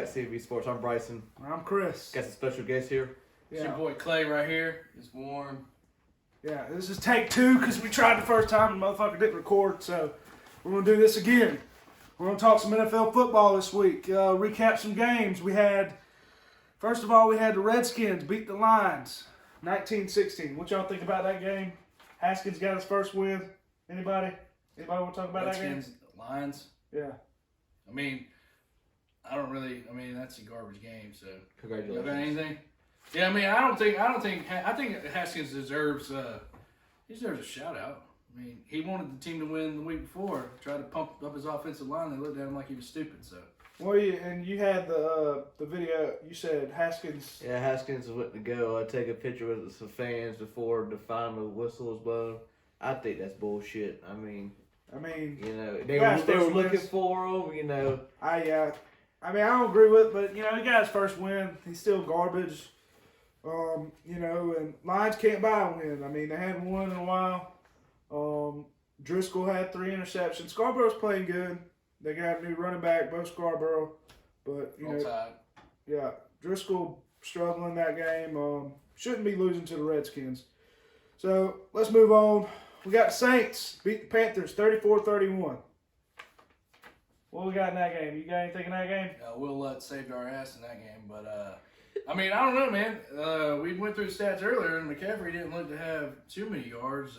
at C&BSports. I'm Bryson. I'm Chris. Got some special guests here. It's your boy Clay right here. It's warm. Yeah, this is take 2 because we tried the first time and the motherfucker didn't record, so we're going to do this again. We're going to talk some NFL football this week, recap some games. First of all, we had the Redskins beat the Lions 19-16. What y'all think about that game? Haskins got his first win. Anybody want to talk about Redskins, that game? Lions. Yeah. That's a garbage game. So Congratulations. You got anything? Yeah, I think Haskins deserves a shout out. I mean, he wanted the team to win the week before. Tried to pump up his offensive line. They looked at him like he was stupid. So. Well, you had the video. You said Haskins. Yeah, Haskins went to go take a picture with some fans before the final whistle was blown. I think that's bullshit. I mean, they were looking for him. I don't agree with it, but he got his first win. He's still garbage. And Lions can't buy a win. They hadn't won in a while. Driscoll had 3 interceptions. Scarborough's playing good. They got a new running back, Bo Scarborough, but Driscoll struggling that game. Shouldn't be losing to the Redskins. So let's move on. We got the Saints beat the Panthers 34-31. What we got in that game? You got anything in that game? Will saved our ass in that game, but I don't know, man. We went through the stats earlier, and McCaffrey didn't look to have too many yards.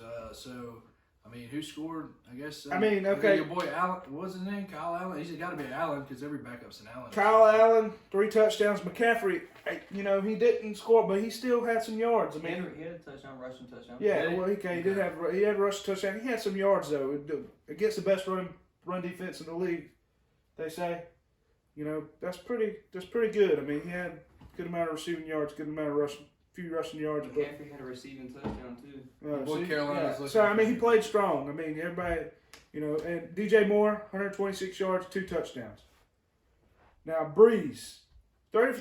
Who scored? I guess. Okay. Your boy Allen. What's his name? Kyle Allen. He's got to be Allen because every backup's an Allen. Kyle Allen, 3 touchdowns. McCaffrey, he didn't score, but he still had some yards. He had a touchdown, rushing touchdown. Yeah, he had a rushing touchdown. He had some yards though against the best run defense in the league. They say, that's pretty good. He had a good amount of receiving yards, good amount of few rushing yards. McCaffrey had a receiving touchdown too. Carolina's he played strong. Everybody, and DJ Moore, 126 yards, 2 touchdowns. Now Breeze, 30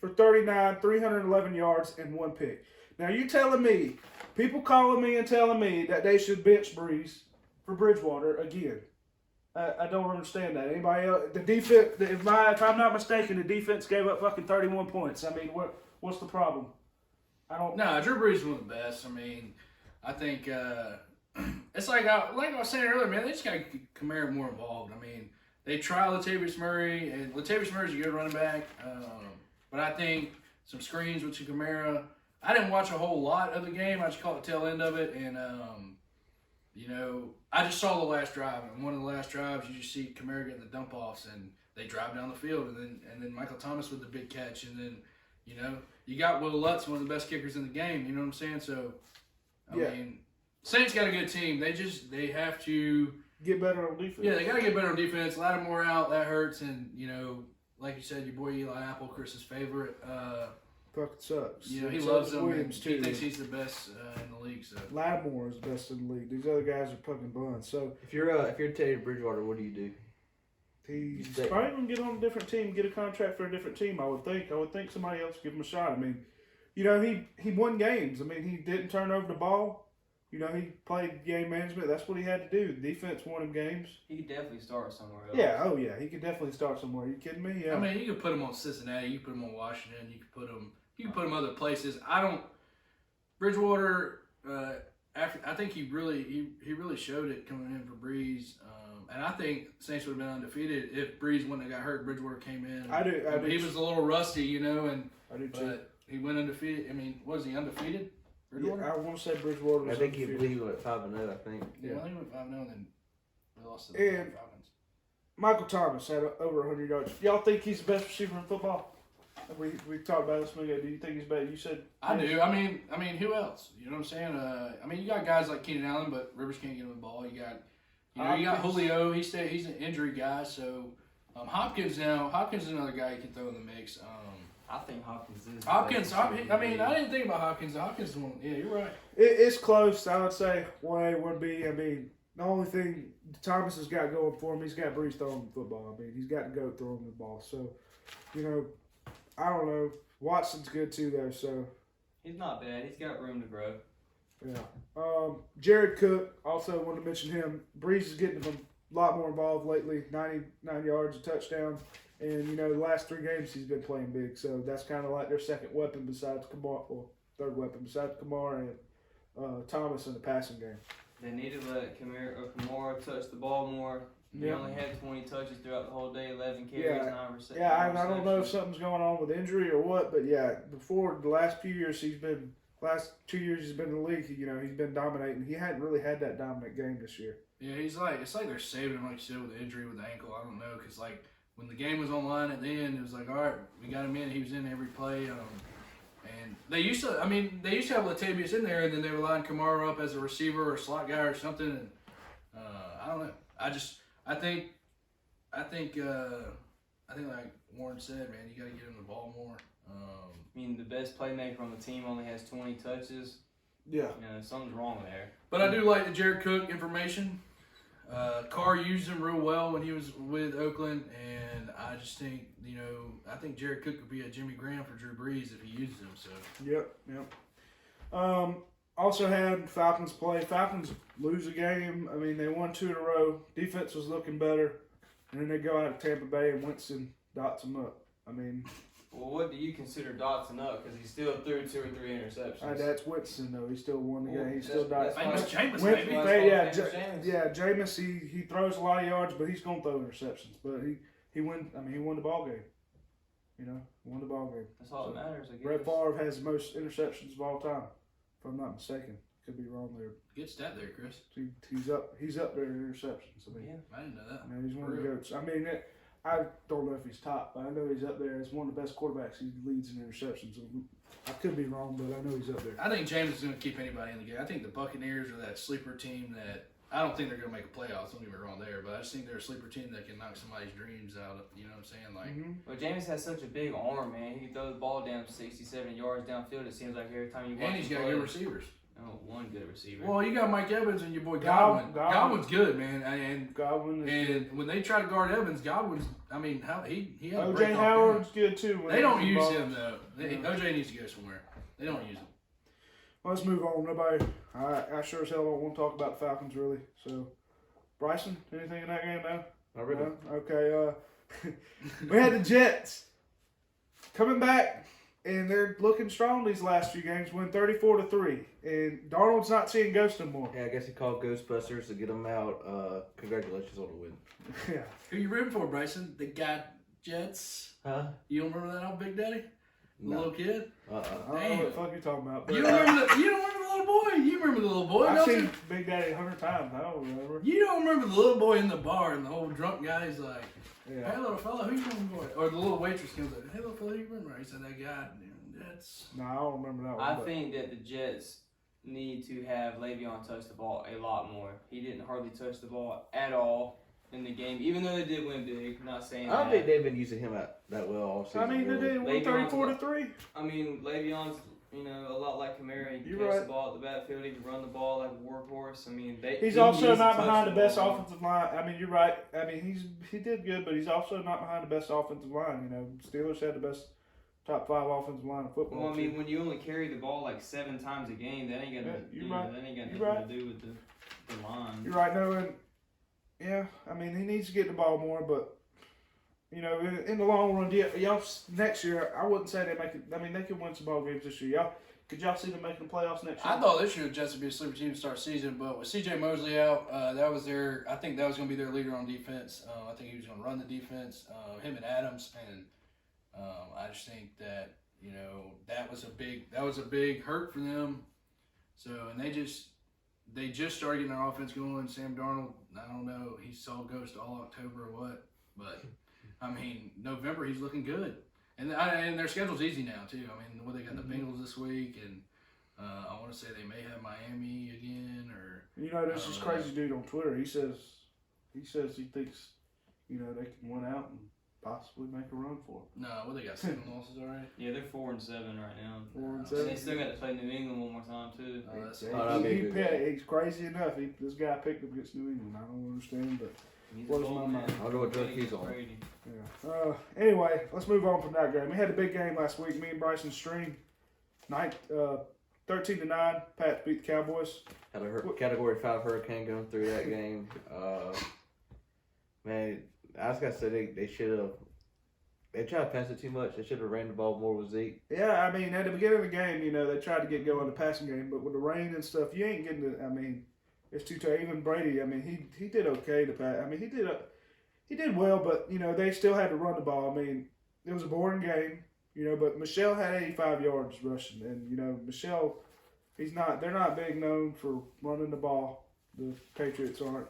for 39, 311 yards, and 1 pick. Now you telling me, people calling me and telling me that they should bench Breeze for Bridgewater again. I don't understand that. Anybody else? The defense, if I'm not mistaken, the defense gave up fucking 31 points. What's the problem? No, Drew Brees is one of the best. I think it's like I was saying earlier, man. They just got to get Kamara more involved. They try Latavius Murray, and Latavius Murray's a good running back. But I think some screens with Kamara. I didn't watch a whole lot of the game. I just caught the tail end of it, and I just saw the last drive. And one of the last drives, you just see Kamara getting the dump offs, and they drive down the field, and then Michael Thomas with the big catch, and then. You got Will Lutz, one of the best kickers in the game. You know what I'm saying? So, Saints got a good team. They have to get better on defense. Yeah, they got to get better on defense. Lattimore out, that hurts. And, like you said, your boy Eli Apple, Chris's favorite. Fucking sucks. He loves him. Williams too. He thinks he's the best in the league. So Lattimore is the best in the league. These other guys are fucking buns. So if you're Teddy Bridgewater, what do you do? He's probably going to get on a different team, get a contract for a different team, I would think. I would think somebody else give him a shot. He won games. He didn't turn over the ball. He played game management. That's what he had to do. The defense won him games. He could definitely start somewhere else. Yeah, he could definitely start somewhere. Are you kidding me? Yeah. You could put him on Cincinnati. You could put him on Washington. You could put him other places. Bridgewater, I think he really showed it coming in for Breeze. And I think Saints would have been undefeated if Breeze wouldn't have got hurt. Bridgewater came in. I do. He was a little rusty, and I do too. But he went undefeated. Was he undefeated? Bridgewater? Yeah, I want to say Bridgewater was undefeated. undefeated. I think he went 5-0. I think. Yeah, I think he went 5-0, and then they lost to the Falcons. Michael Thomas had over 100 yards. Y'all think he's the best receiver in football? We talked about this movie. Do you think he's better? You said. I do. Who else? You know what I'm saying? You got guys like Keenan Allen, but Rivers can't get him the ball. You got Julio. He's an injury guy. So Hopkins is another guy you can throw in the mix. I think Hopkins is. I didn't think about Hopkins. Hopkins is one. Yeah, you're right. It's close. I would say 1A, 1B. The only thing Thomas has got going for him, he's got Breeze throwing the football. He's got to go throwing the ball. So, I don't know. Watson's good too, though. So he's not bad. He's got room to grow. Yeah. Jared Cook, also want to mention him. Breeze is getting him a lot more involved lately. 99 yards, a touchdown. And, you know, the last 3 games he's been playing big. So that's kind of like their second weapon besides Kamar, or third weapon besides Kamar and Thomas in the passing game. They need to let Kamara touch the ball more. He only had 20 touches throughout the whole day, 11 carries, 9 receptions. Yeah, I don't know if something's going on with injury or what, but yeah, before the last few years last 2 years he's been in the league, you know, he's been dominating. He hadn't really had that dominant game this year. Yeah, it's like they're saving him, like you said, with the injury with the ankle. I don't know, because like when the game was online at the end, it was like, all right, we got him in. He was in every play. And they used to have Latavius in there, and then they would line Kamara up as a receiver or a slot guy or something. And I don't know. I think like Warren said, man, you got to get him the ball more. I mean, the best playmaker on the team only has 20 touches. Yeah. You know, something's wrong there. But I do like the Jared Cook information. Carr used him real well when he was with Oakland, and I just think, you know, I think Jared Cook could be a Jimmy Graham for Drew Brees if he uses him. So. Yep. Also had Falcons play. Falcons lose a game. I mean, they won 2 in a row. Defense was looking better. And then they go out to Tampa Bay and Winston dots them up. I mean... Well, what do you consider Dotson up? Because he still threw 2 or 3 interceptions. That's Winston, though. He still won the game. He still died. Famous Jameis, baby. Jameis, he throws a lot of yards, but he's going to throw interceptions. But he won the ball game. You know, won the ball game. That's all that matters, I guess. Brett Favre has the most interceptions of all time, if I'm not mistaken. Could be wrong there. Good stat there, Chris. He's up there in interceptions. I mean, I didn't know that. You know, he's one of the goats. I mean, I don't know if he's top, but I know he's up there as one of the best quarterbacks. He leads in interceptions. I could be wrong, but I know he's up there. I think James is going to keep anybody in the game. I think the Buccaneers are that sleeper team that I don't think they're going to make a playoffs. Don't get me wrong there, but I just think they're a sleeper team that can knock somebody's dreams out. You know what I'm saying? Like, But James has such a big arm, man. He can throw the ball down 60, 70 yards downfield. It seems like every time you watch him. And he's got good receivers. Oh, one good receiver. Well, you got Mike Evans and your boy Godwin. Godwin's good, man. And Godwin is good. When they try to guard Evans, Godwin's. I mean, he had a O.J. Howard's good too. They don't use him though. O.J. needs to go somewhere. They don't use him. Well, let's move on. I sure as hell don't want to talk about the Falcons really. So, Bryson, anything in that game now? Not really. No? Okay. We had the Jets coming back. And they're looking strong these last few games, win 34-3. And Darnold's not seeing ghosts anymore. Yeah, I guess he called Ghostbusters to get them out. Congratulations on the win. Yeah. Who you rooting for, Bryson? The Jets? Huh? You don't remember that old Big Daddy? The little kid? I don't know what the fuck you're talking about. You don't remember the little boy? You remember the little boy? I've seen Big Daddy 100 times. I don't remember. You don't remember the little boy in the bar and the whole drunk guy's like, yeah. Hey, little fella, who you remember, boy? Or the little waitress comes up, hey, little fella, you remember? He said, that guy, that's... No, I don't remember that one. I think that the Jets need to have Le'Veon touch the ball a lot more. He didn't hardly touch the ball at all in the game, even though they did win big. Not saying I don't think they've been using him that well all season. I mean, they did win 34-3. I mean, Le'Veon's, you know, a lot like Kamara. He can catch the ball at the backfield. He can run the ball like a workhorse. I mean, he's also not behind the best offensive line. I mean, you're right. I mean, he did good, but he's also not behind the best offensive line. You know, Steelers had the best top 5 offensive line in football. Well, I mean, when you only carry the ball like 7 times a game, that ain't gonna. That ain't got nothing to do with the line. You're right, no, and yeah, I mean, he needs to get the ball more, but. You know, in the long run, y'all next year, I wouldn't say they make it. I mean, they could win some ball games this year. Could y'all see them making the playoffs next year? I thought this year the Jets would be a sleeper team to start season, but with C.J. Mosley out, I think that was going to be their leader on defense. I think he was going to run the defense, him and Adams, and I just think that, you know, that was a big hurt for them. So, and they just started getting their offense going. Sam Darnold, I don't know, he saw ghost all October or what, but. I mean, November he's looking good, and their schedule's easy now too. I mean, they got the Bengals this week, and I want to say they may have Miami again, or you know, there's this crazy dude on Twitter. He says he thinks, you know, they can win out and possibly make a run for it. No, they got 7 losses already. Yeah, they're 4-7 right now. 4-7. And they still got to play New England one more time too. He's crazy enough. This guy picked him against New England. I don't understand, but. What is my mind? I don't know what drug he's on. Yeah. Anyway, let's move on from that game. We had a big game last week. Me and Bryson streamed 13-9. Pats beat the Cowboys. Had a Category 5 hurricane going through that game. Man, I just gotta say they should have. They tried to pass it too much. They should have ran the ball more with Zeke. Yeah, I mean, at the beginning of the game, they tried to get going the passing game, but with the rain and stuff, you ain't getting it. I mean, it's too tough. Even Brady, I mean, he did okay to pass. I mean, he did well, but they still had to run the ball. I mean, it was a boring game, but Michelle had 85 yards rushing, and Michelle, they're not big known for running the ball. The Patriots aren't,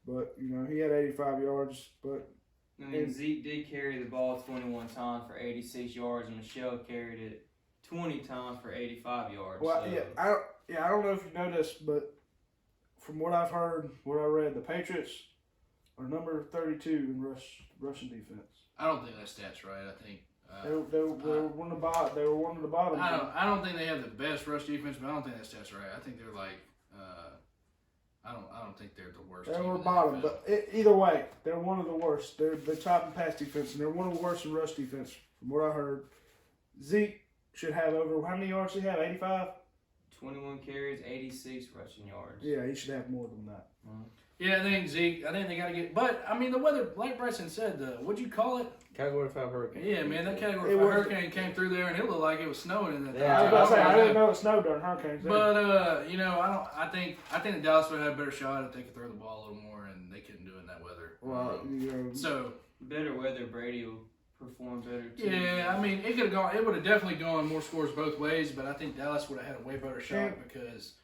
but he had 85 yards, but. I mean, Zeke did carry the ball 21 times for 86 yards, and Michelle carried it 20 times for 85 yards. Well, so. I don't know if you know this, but from what I've heard, what I read, the Patriots are number 32 in rushing defense. I don't think that stat's right. I think they were one of the bottom. They were one of the bottom. I don't think they have the best rush defense, but I don't think that stat's right. I think they're like. I don't think they're the worst. They were bottom, but either way, they're one of the worst. They're top in pass defense, and they're one of the worst in rush defense, from what I heard. Zeke should have over how many yards? He have 85. 21 carries, 86 rushing yards. Yeah, he should have more than that. Yeah, I think Zeke. I think they got to get. But I mean, the weather, like Bryson said, what'd you call it? Category 5 hurricane. Yeah, man, that Category 5 hurricane came through there, and it looked like it was snowing in that. Yeah, I was about to say I didn't know it snowed during hurricanes. But I think that Dallas would have a better shot if they could throw the ball a little more, and they couldn't do it in that weather. Well, so better weather, Brady will perform better too. Yeah, I mean, it could have gone. It would have definitely gone more scores both ways, but I think Dallas would have had a way better shot because.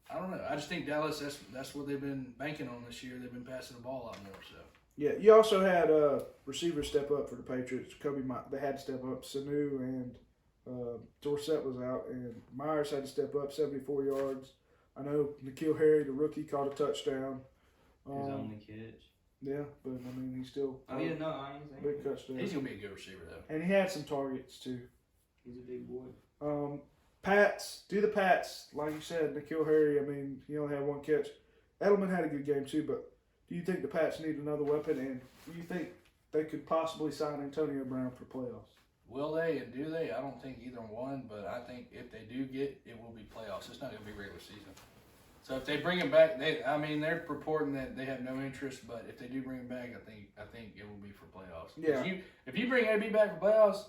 I don't know. I just think Dallas. That's what they've been banking on this year. They've been passing the ball a lot more. So yeah, you also had receivers step up for the Patriots. They had to step up. Sanu and Dorsett was out, and Myers had to step up 74 yards. I know N'Keal Harry, the rookie, caught a touchdown. His only catch. Yeah, but I mean he's still. I ain't saying big touchdown. he's gonna be a good receiver though. And he had some targets too. He's a big boy. Pats, like you said, N'Keal Harry, I mean, he only had one catch. Edelman had a good game too, but do you think the Pats need another weapon, and do you think they could possibly sign Antonio Brown for playoffs? Will they and do they? I don't think either one, but I think if they do get, it will be playoffs. It's not going to be regular season. So if they bring him back, they're purporting that they have no interest, but if they do bring him back, I think it will be for playoffs. Yeah. If you bring AB back for playoffs,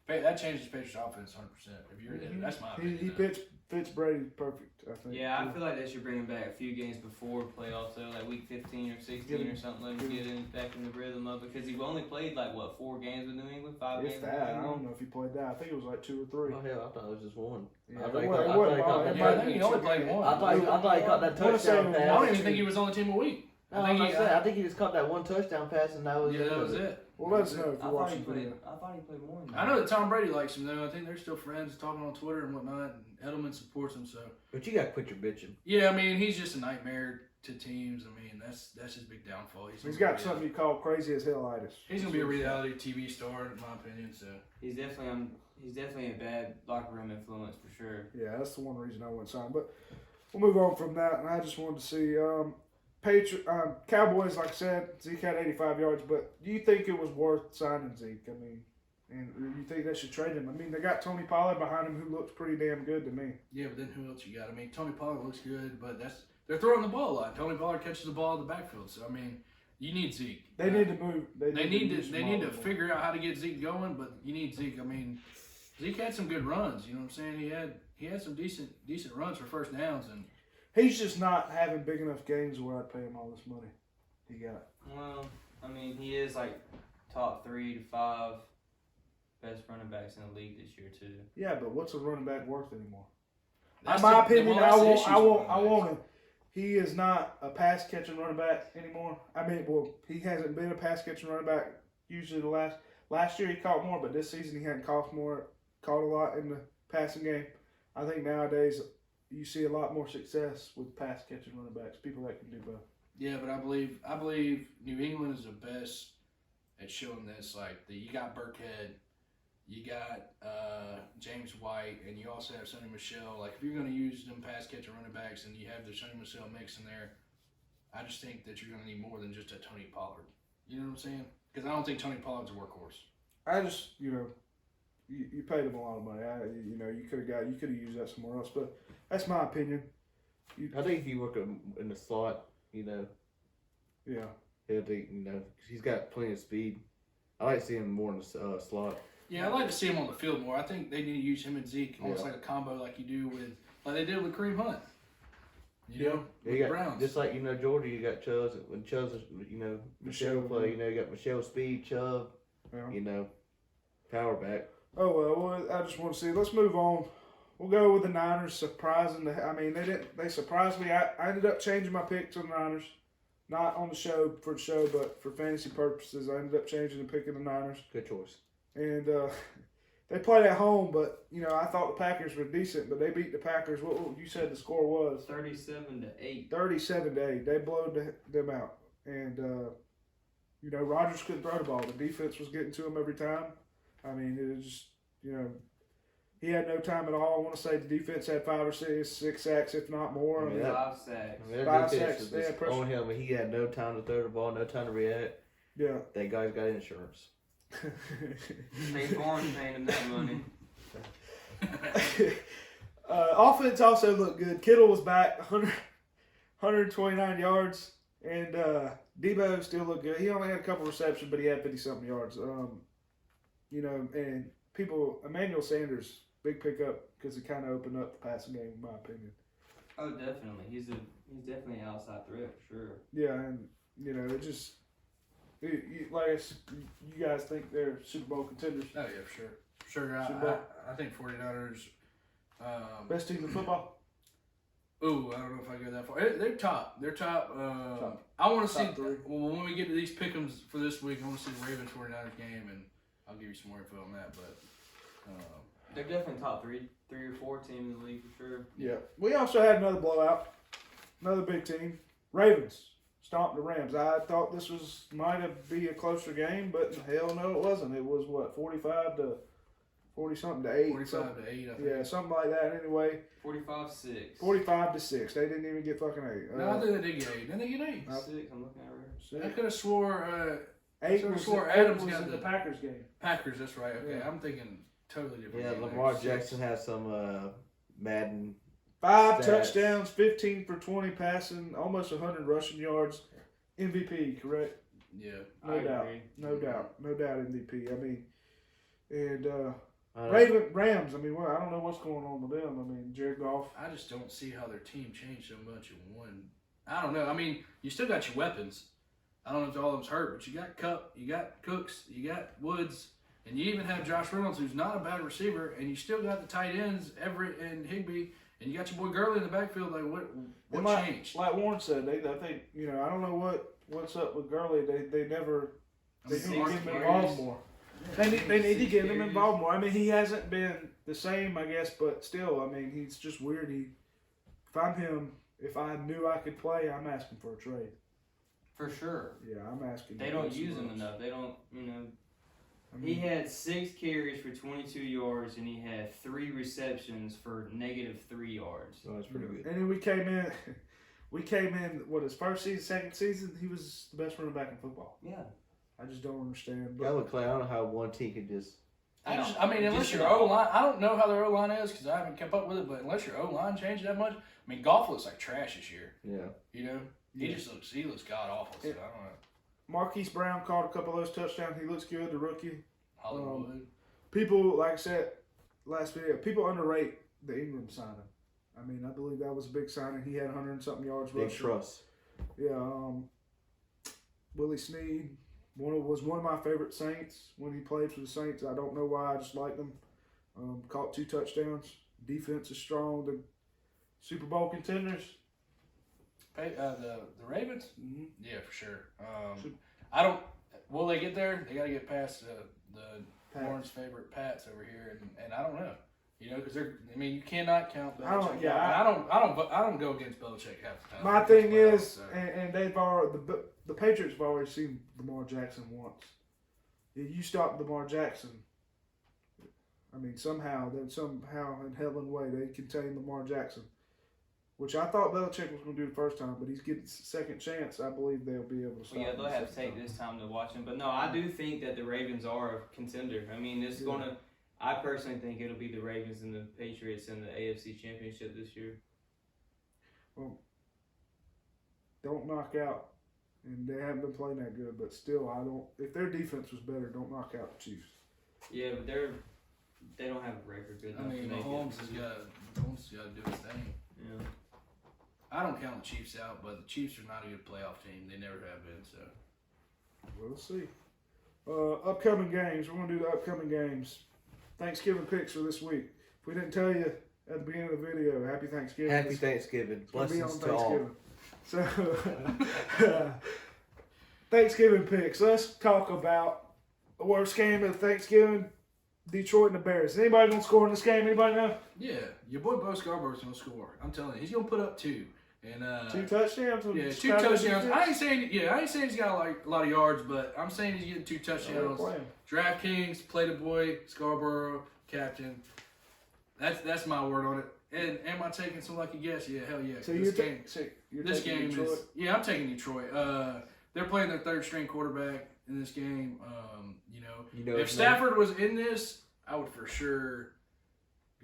that changes Patriots offense 100%. That's my opinion. He fits Brady perfect, I think. Yeah, I feel like they should bring him back a few games before playoffs, though, like week 15 or 16 or something, let him get back in the rhythm of it, because he only played 4 games with New England, 5 games with New I England. don't know if he played that. I think it was 2 or 3. Oh hell, I thought it was just one. Yeah, I think he only played one. I thought he caught that touchdown pass. I don't even think he was on the team a week. I think he just caught that one touchdown pass, and that was it. Well, let us know if I you're thought he watching. played more than that. I know that Tom Brady likes him though. I think they're still friends, talking on Twitter and whatnot. And Edelman supports him, so. But you got to quit your bitching. Yeah, I mean he's just a nightmare to teams. I mean that's his big downfall. He's got something you call crazy as hellitis. He's gonna be a reality TV star, in my opinion. So he's definitely a bad locker room influence for sure. Yeah, that's the one reason I wouldn't sign. But we'll move on from that, and I just wanted to see. Cowboys, like I said, Zeke had 85 yards, but do you think it was worth signing Zeke? I mean, and do you think they should trade him? I mean, they got Tony Pollard behind him, who looks pretty damn good to me. yeah, but then who else you got? I mean, Tony Pollard looks good, but they're throwing the ball a lot. Tony Pollard catches the ball in the backfield, so I mean, you need Zeke. They need to move. They need to figure out how to get Zeke going, but you need Zeke. I mean, Zeke had some good runs. You know what I'm saying? He had some decent runs for first downs, and he's just not having big enough games where I'd pay him all this money. He got. Well, I mean, he is top 3 to 5 best running backs in the league this year too. Yeah, but what's a running back worth anymore? In my opinion, I want him. He is not a pass catching running back anymore. I mean, he hasn't been a pass catching running back. Usually the last year he caught more, but this season he hadn't caught a lot in the passing game. I think nowadays you see a lot more success with pass catching running backs, people that can do both. yeah, but I believe New England is the best at showing this. You got Burkhead, you got James White, and you also have Sonny Michel. If you're going to use them pass catching running backs, and you have the Sonny Michel mix in there, I just think that you're going to need more than just a Tony Pollard. You know what I'm saying? Because I don't think Tony Pollard's a workhorse. I just, you paid him a lot of money. You could have used that somewhere else, but that's my opinion. I think if you work in the slot, Yeah. He's got plenty of speed. I like seeing him more in the slot. Yeah, I'd like to see him on the field more. I think they need to use him and Zeke almost like a combo, like you do like they did with Kareem Hunt. You know, with the Browns. Just like Georgia, you got Chubbs. When Chubbs, Michelle play. You got Michelle Speed, Chubb. Yeah. Power back. Oh well, I just want to see. Let's move on. We'll go with the Niners. Surprising. They surprised me. I ended up changing my pick to the Niners. Not on the show, but for fantasy purposes, I ended up changing and picking the Niners. Good choice. And they played at home, but I thought the Packers were decent, but they beat the Packers. What you said the score was? 37-8. 37-8. They blowed them out, and Rodgers couldn't throw the ball. The defense was getting to him every time. I mean, it was just he had no time at all. I want to say the defense had 5 or 6 sacks, if not more. 5 sacks. 5 sacks. They had on him, and he had no time to throw the ball, no time to react. Yeah. That guy's got insurance. State Farm paying him that money. Offense also looked good. Kittle was back, 129 yards, and Debo still looked good. He only had a couple receptions, but he had 50-something yards. And Emmanuel Sanders, big pickup because it kind of opened up the passing game, in my opinion. Oh, definitely. He's definitely an outside threat for sure. Yeah, and it just. You guys think they're Super Bowl contenders? Oh, yeah, for sure. Sure, I think 49ers. Best team in football? Ooh, I don't know if I go that far. They're top. Top. I want to see, when we get to these pick'ems for this week, I want to see the Ravens 49ers game, and I'll give you some more info on that. But they're definitely top 3 or 4 team in the league for sure. Yeah. We also had another blowout. Another big team. Ravens. Stomped the Rams. I thought this might be a closer game, but hell no, it wasn't. It was 45 to 40-something to 8. 45 to 8, I think. Yeah, something like that. Anyway, 45-6. 45-6. They didn't even get fucking 8. No, I think they did get 8. Didn't they get 8? 6. I'm looking at it. I could have swore. 8 Adams was got the Packers game. Packers, that's right. Okay, Yeah. I'm thinking totally different. Yeah, game Lamar there. Jackson has some Madden. 5 stats. touchdowns, 15 for 20 passing, almost 100 rushing yards. MVP, correct? Yeah. No doubt. Agree. No doubt MVP. I mean, and Rams, I don't know what's going on with them. I mean, Jared Goff. I just don't see how their team changed so much in one. I don't know. I mean, you still got your weapons. I don't know if all of them's hurt, but you got Kupp, you got Cooks, you got Woods, and you even have Josh Reynolds, who's not a bad receiver, and you still got the tight ends, Everett and Higbee, and you got your boy Gurley in the backfield. Like, what changed? Like Warren said, I think, I don't know what's up with Gurley. They never, they need to get him involved more. They need to get him involved more. I mean, he hasn't been the same, I guess, but still, I mean, he's just weird. If I knew I could play, I'm asking for a trade. For sure. Yeah, I'm asking. They don't use him enough. They don't, he had 6 carries for 22 yards, and he had 3 receptions for -3 yards. Oh, that's pretty good. And then we came in, his first season, second season, he was the best running back in football. Yeah. I just don't understand. I don't know how one team can just. Unless your O-line, I don't know how their O-line is because I haven't kept up with it, but unless your O-line changed that much, Goff looks like trash this year. Yeah. He looks god-awful, so I don't know. Marquise Brown caught a couple of those touchdowns. He looks good, the rookie. Hollywood. People, like I said last video, people underrate the Ingram signing. I mean, I believe that was a big signing. He had 100-something yards Big rushing. trust. Yeah. Willie Snead was one of my favorite Saints when he played for the Saints. I don't know why. I just liked him. Caught 2 touchdowns. Defense is strong. The Super Bowl contenders. The Ravens? Mm-hmm. Yeah, for sure. Will they get there? They got to get past the Warren's favorite Pats over here, and I don't know. Because you cannot count Belichick. I don't go against Belichick half the time. My thing is, and they've already, the Patriots have already seen Lamar Jackson once. If you stop Lamar Jackson, somehow in hell and way they contain Lamar Jackson, which I thought Belichick was going to do the first time, but he's getting a second chance. I believe they'll be able to stop him. They'll have to take this time to watch him. But no, I do think that the Ravens are a contender. It's going to. I personally think it'll be the Ravens and the Patriots in the AFC Championship this year. Well, don't knock out and they haven't been playing that good. But still, I don't. If their defense was better, don't knock out the Chiefs. Yeah, but they don't have a record good enough. I mean, Mahomes has got to do his thing. Yeah. I don't count the Chiefs out, but the Chiefs are not a good playoff team. They never have been. So we'll see. Upcoming games. We're gonna do the upcoming games. Thanksgiving picks for this week. If we didn't tell you at the beginning of the video, Happy Thanksgiving. Happy Thanksgiving. Blessings to all. So, Thanksgiving picks. Let's talk about the worst game of Thanksgiving, Detroit and the Bears. Anybody going to score in this game? Anybody know? yeah, your boy Bo Scarborough's going to score. I'm telling you, he's going to put up 2. And 2 touchdowns? Yeah, 2 touchdowns. I ain't saying he's got like a lot of yards, but I'm saying he's getting 2 touchdowns. DraftKings, play the boy, Scarborough, captain. That's my word on it. And am I taking some lucky guess? Yeah, hell yeah. So this game Detroit? Yeah, I'm taking Detroit. They're playing their 3rd string quarterback in this game. If Stafford was in this, I would for sure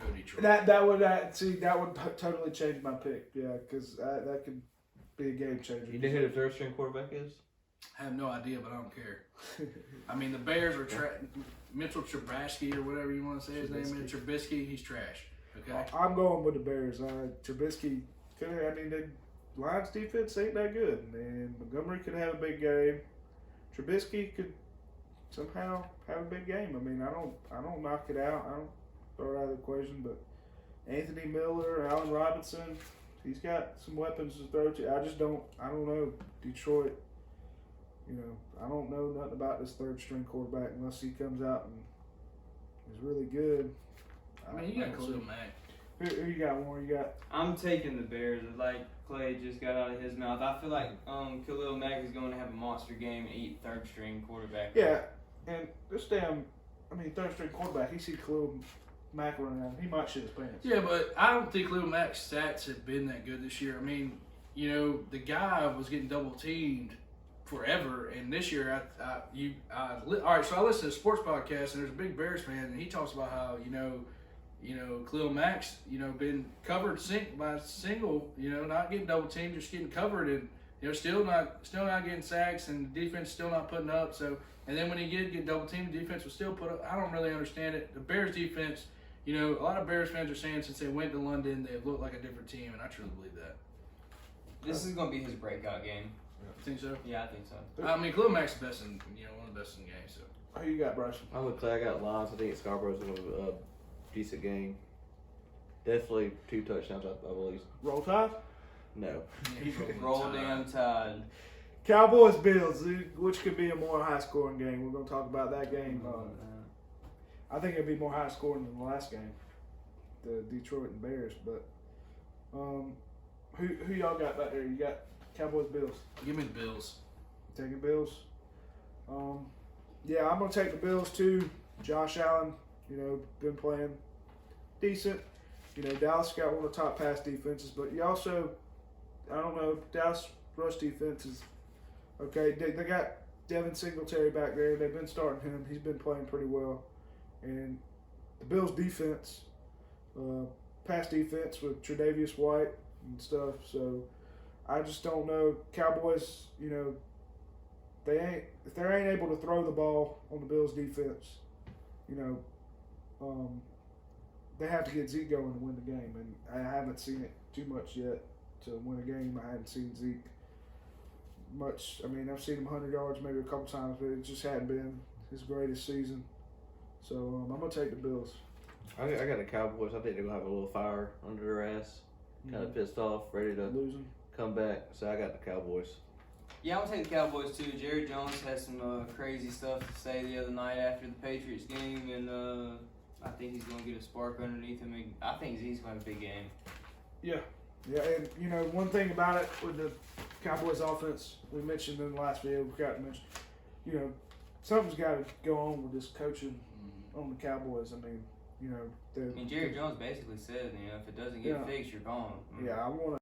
go Detroit. That would totally change my pick. Yeah, because that could be a game changer. You know who the 3rd string quarterback is? I have no idea, but I don't care. I mean, the Bears are Mitchell Trubisky or whatever you want to say his name is. Trubisky, he's trash. Okay. I'm going with the Bears. Trubisky the Lions defense ain't that good, and Montgomery could have a big game. Trubisky could somehow have a big game. I mean, I don't knock it out. I don't throw it out of the equation. But Anthony Miller, Allen Robinson, he's got some weapons to throw to. I don't know Detroit. I don't know nothing about this 3rd string quarterback unless he comes out and is really good. I mean, you got Khalil Mack. Who you got, Warren? You got? I'm taking the Bears. Like Clay just got out of his mouth. I feel like Khalil Mack is going to have a monster game and eat 3rd string quarterback. Yeah, and this 3rd string quarterback, he sees Khalil Mack running around. He might shit his pants. Yeah, but I don't think Khalil Mack's stats have been that good this year. I mean, the guy was getting double teamed forever, and this year all right. So I listen to a sports podcast, and there's a big Bears fan, and he talks about how Khalil Mack's been covered by single, not getting double teamed, just getting covered, and still not getting sacks, and the defense still not putting up. So, and then when he did get double teamed, the defense was still put up. I don't really understand it. The Bears defense, a lot of Bears fans are saying since they went to London, they've looked like a different team, and I truly believe that. This is going to be his breakout game. Think so? Yeah, I think so. I mean, Khalil Mack's the best one of the best in the game. So. Who you got, Bryson? I'm with Clay. I got Lions. I think Scarborough's going to have a decent game. Definitely 2 touchdowns, I believe. Roll Tide? No. Roll down Tide. Cowboys Bills, which could be a more high scoring game. We're going to talk about that game. I think it'll be more high scoring than the last game, the Detroit and Bears. But who y'all got back there? You got Cowboys Bills. Give me the Bills. Taking Bills. Yeah, I'm gonna take the Bills too. Josh Allen, been playing decent. Dallas got one of the top pass defenses, but you also, I don't know, Dallas rush defense is okay. They got Devin Singletary back there. They've been starting him. He's been playing pretty well, and the Bills defense, pass defense with Tre'Davious White and stuff. So. I just don't know. Cowboys, if they ain't able to throw the ball on the Bills defense, they have to get Zeke going to win the game. And I haven't seen it too much yet to win a game. I haven't seen Zeke much. I mean, I've seen him 100 yards maybe a couple times, but it just hadn't been his greatest season. So I'm going to take the Bills. I got the Cowboys. I think they're going to have a little fire under their ass. Kind of pissed off, ready to losing. Come back. So I got the Cowboys. Yeah, I'm going to take the Cowboys too. Jerry Jones had some crazy stuff to say the other night after the Patriots game, and I think he's going to get a spark underneath him. I think Zeke's going to have a big game. Yeah. Yeah, and one thing about it with the Cowboys offense, we mentioned in the last video, we forgot to mention, something's got to go on with this coaching on the Cowboys. I mean, Jerry Jones basically said, if it doesn't get fixed, you're gone. Yeah, I want